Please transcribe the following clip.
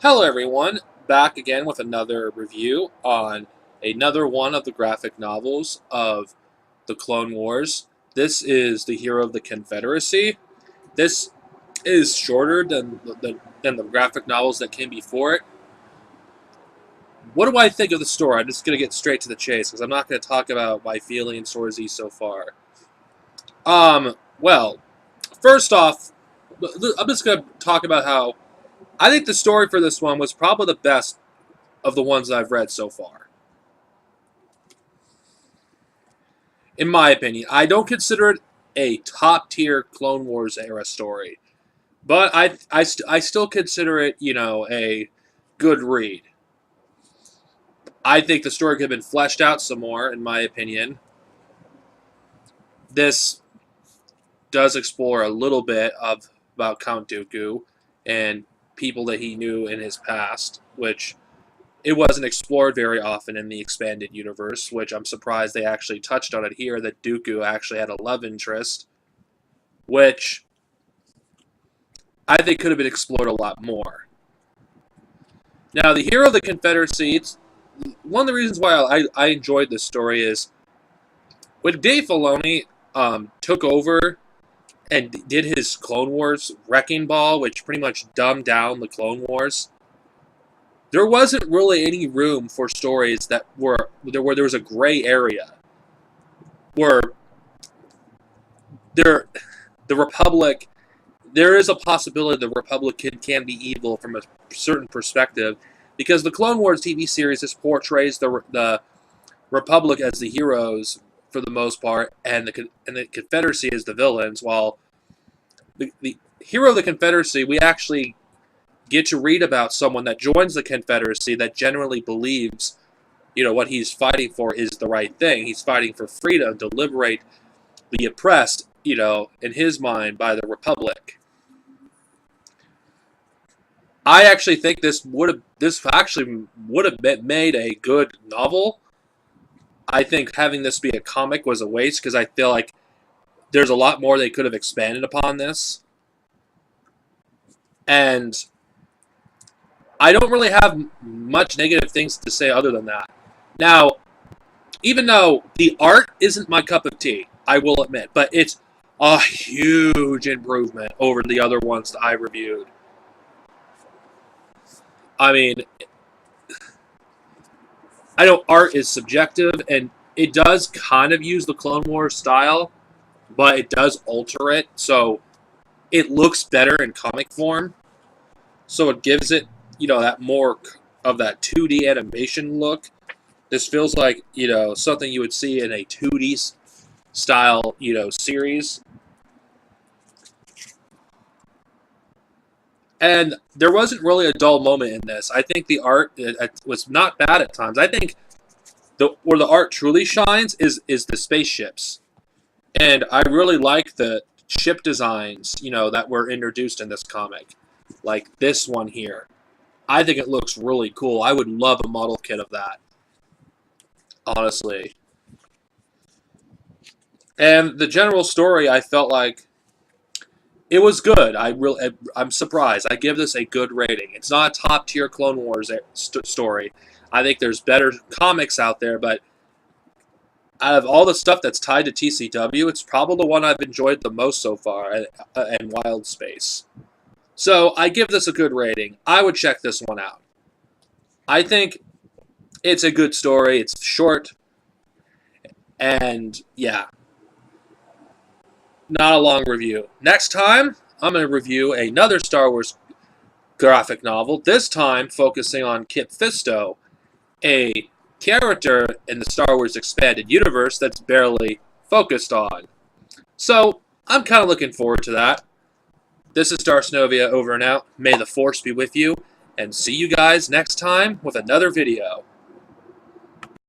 Hello everyone, back again with another review on another one of the graphic novels of the Clone Wars. This is The Hero of the Confederacy. This is shorter than the graphic novels that came before it. What do I think of the story? I'm just going to get straight to the chase because I'm not going to talk about my feelings towards these so far. Well, first off, I'm just going to talk about how I think the story for this one was probably the best of the ones that I've read so far. In my opinion, I don't consider it a top-tier Clone Wars era story, but I still consider it, a good read. I think the story could have been fleshed out some more, in my opinion. This does explore a little bit about Count Dooku and people that he knew in his past, which it wasn't explored very often in the expanded universe, which I'm surprised they actually touched on it here, that Dooku actually had a love interest, which I think could have been explored a lot more. Now, the Hero of the Confederacy, one of the reasons why I enjoyed this story is when Dave Filoni took over and did his Clone Wars Wrecking Ball, which pretty much dumbed down the Clone Wars, there wasn't really any room for stories that where there was a gray area where the Republic, there is a possibility the Republic can be evil from a certain perspective, because the Clone Wars TV series just portrays the Republic as the heroes for the most part, and the Confederacy as the villains. While the Hero of the Confederacy, we actually get to read about someone that joins the Confederacy that generally believes, what he's fighting for is the right thing. He's fighting for freedom to liberate the oppressed, in his mind, by the Republic. I actually think this actually would have made a good novel. I think having this be a comic was a waste because I feel like there's a lot more they could have expanded upon this. And I don't really have much negative things to say other than that. Now, even though the art isn't my cup of tea, I will admit, but it's a huge improvement over the other ones that I reviewed. I mean, I know art is subjective, and it does kind of use the Clone Wars style, but it does alter it, so it looks better in comic form. So it gives it, that more of that 2D animation look. This feels like, something you would see in a 2D style, series. And there wasn't really a dull moment in this. I think the art was not bad at times. I think where the art truly shines is the spaceships. And I really like the ship designs, that were introduced in this comic. Like this one here. I think it looks really cool. I would love a model kit of that. Honestly. And the general story, I felt like it was good. I'm surprised. I give this a good rating. It's not a top-tier Clone Wars story. I think there's better comics out there, but out of all the stuff that's tied to TCW, it's probably the one I've enjoyed the most so far, and Wild Space. So I give this a good rating. I would check this one out. I think it's a good story. It's short. And, yeah. Not a long review. Next time, I'm going to review another Star Wars graphic novel, this time focusing on Kit Fisto, a character in the Star Wars Expanded Universe that's barely focused on. So, I'm kind of looking forward to that. This is Darcenovia over and out. May the Force be with you, and see you guys next time with another video.